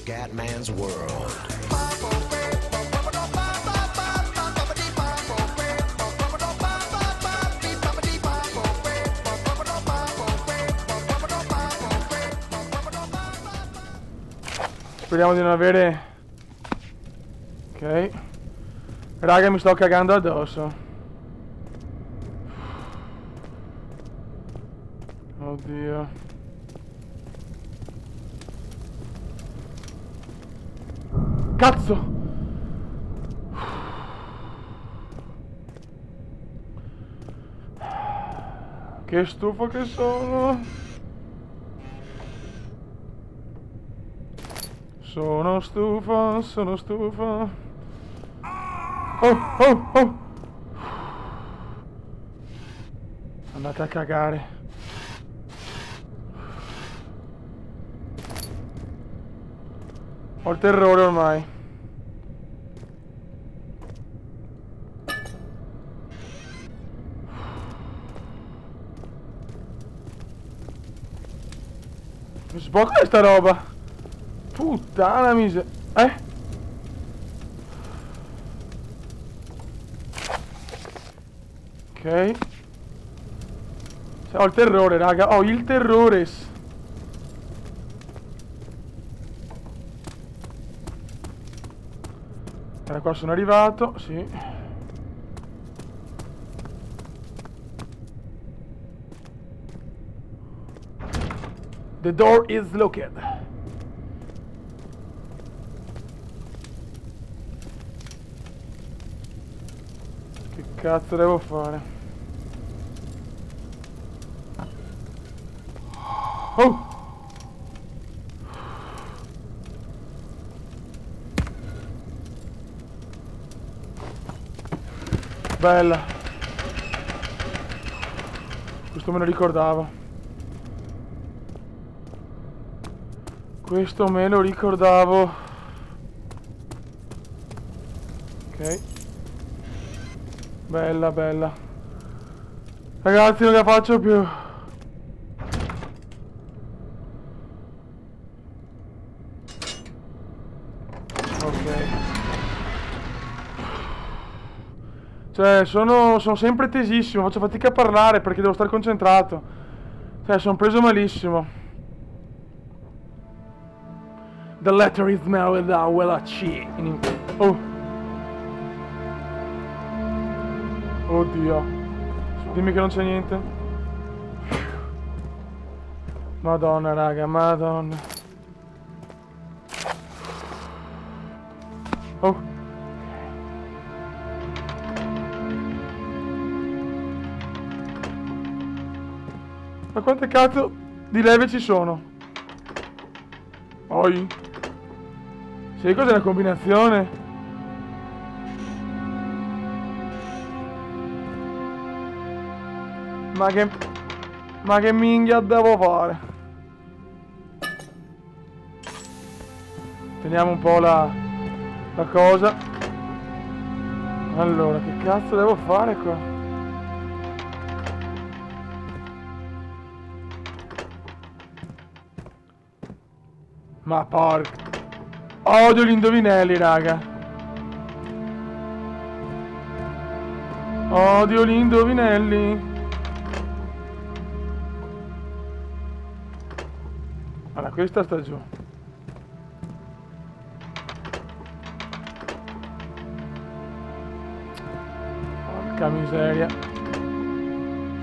Scatman's World. Speriamo di non avere... Ok. Raga, mi sto cagando addosso. Oddio. Cazzo! Che stufo che sono. Sono stufo, sono stufo. Oh, oh, oh. Andate a cagare. Ho il terrore ormai. Non si può con questa roba. Puttana miseria. Ok. Cioè, ho il terrore, raga. Ho il terrore. Era qua sono arrivato, sì. The door is locked. Che cazzo devo fare? Oh! Bella. Questo me lo ricordavo. Questo me lo ricordavo. Ok. Bella, bella. Ragazzi, non la faccio più. Ok. Cioè, sono sempre tesissimo, faccio fatica a parlare perché devo stare concentrato. Cioè, sono preso malissimo. The letter is now with a C. Oh. Oddio. Dimmi che non c'è niente. Madonna, raga, madonna. Oh. Ma quante cazzo di leve ci sono? Oi. Sai cos'è la combinazione? Ma che minchia devo fare? Teniamo un po' la cosa. Allora, che cazzo devo fare qua? Ma porca. Odio gli indovinelli, raga. Odio gli indovinelli. Allora, questa sta giù. Porca miseria.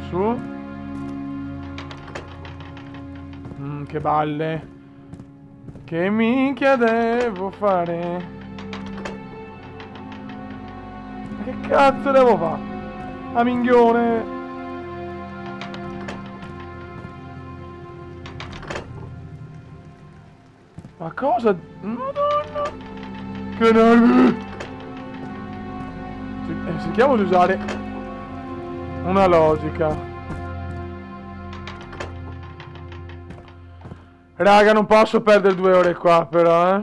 Su. Che balle. Che minchia devo fare? Ma che cazzo devo fare? A minghione! Ma cosa? Madonna! Che nervi! Cerchiamo di usare una logica. Raga, non posso perdere 2 ore qua, però,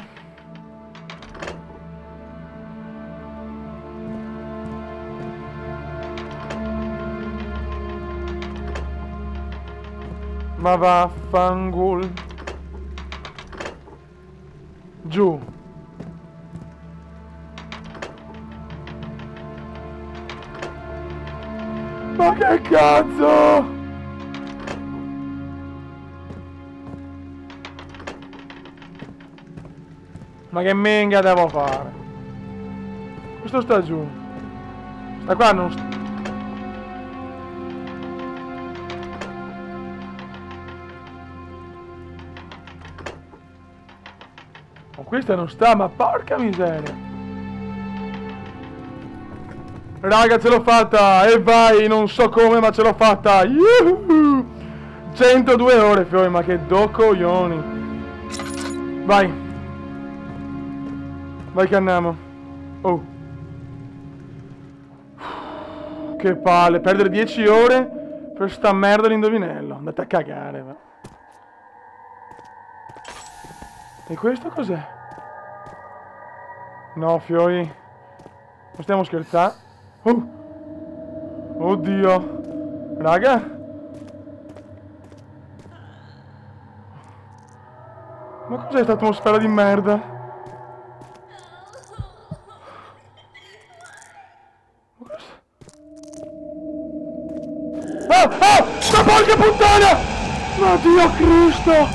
Ma vaffanculo. Giù. Ma che cazzo? Ma che menga devo fare? Questo sta giù. Sta qua non sta. Oh, questa non sta, ma porca miseria. Raga, ce l'ho fatta! E vai, non so come, ma ce l'ho fatta! Yuhu! 102 ore, fioi, ma che do coglioni! Vai! Vai che andiamo! Oh! Che palle, perdere 10 ore per sta merda di indovinello. Andate a cagare, va. E questo cos'è? No, fioi. Non stiamo scherzando. Oddio. Raga. Ma cos'è questa atmosfera di merda? Sta porca puttana! Ma Dio Cristo!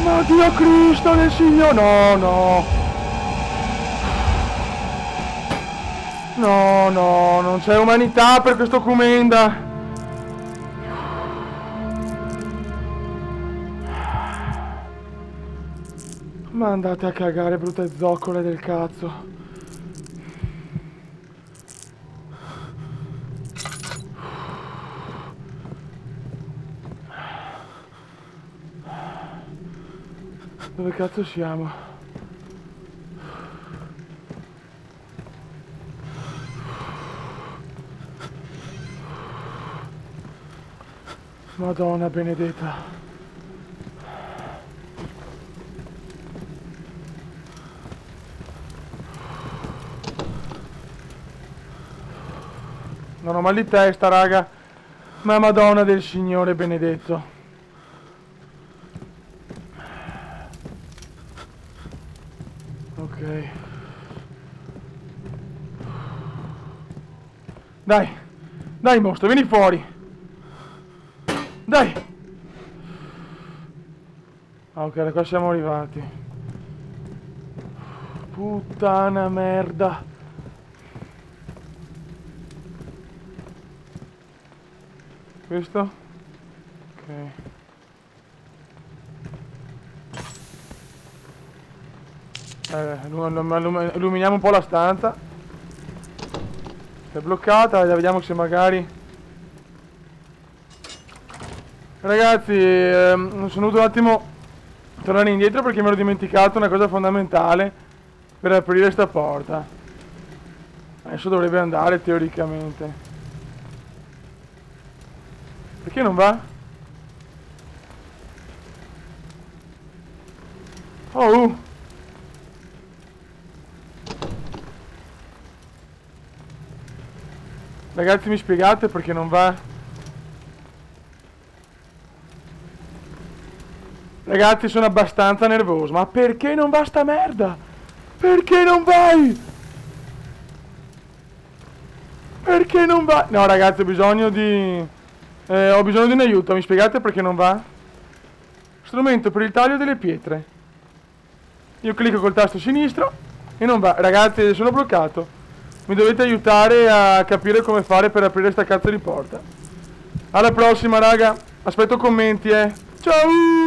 Ma Dio Cristo del Signore! No, no! No, no, non c'è umanità per questo Comenda! Ma andate a cagare, brutte zoccole del cazzo! Dove cazzo siamo? Madonna benedetta. Non ho mal di testa, raga. Ma Madonna del Signore benedetto. Ok. Dai. Dai mostro, vieni fuori. Dai. Ok, da qua siamo arrivati. Puttana merda. Questo? Ok. Illuminiamo un po' la stanza. È bloccata, vediamo se magari... Ragazzi, sono dovuto un attimo tornare indietro perché mi ero dimenticato una cosa fondamentale per aprire sta porta. Adesso dovrebbe andare teoricamente. Perché non va? Oh! Ragazzi, mi spiegate perché non va? Ragazzi, sono abbastanza nervoso. Ma perché non va sta merda? Perché non vai? Perché non va? No, ragazzi, ho bisogno di un aiuto. Mi spiegate perché non va? Strumento per il taglio delle pietre. Io clicco col tasto sinistro e non va. Ragazzi, sono bloccato. Mi dovete aiutare a capire come fare per aprire sta cazzo di porta. Alla prossima, raga. Aspetto commenti, Ciao!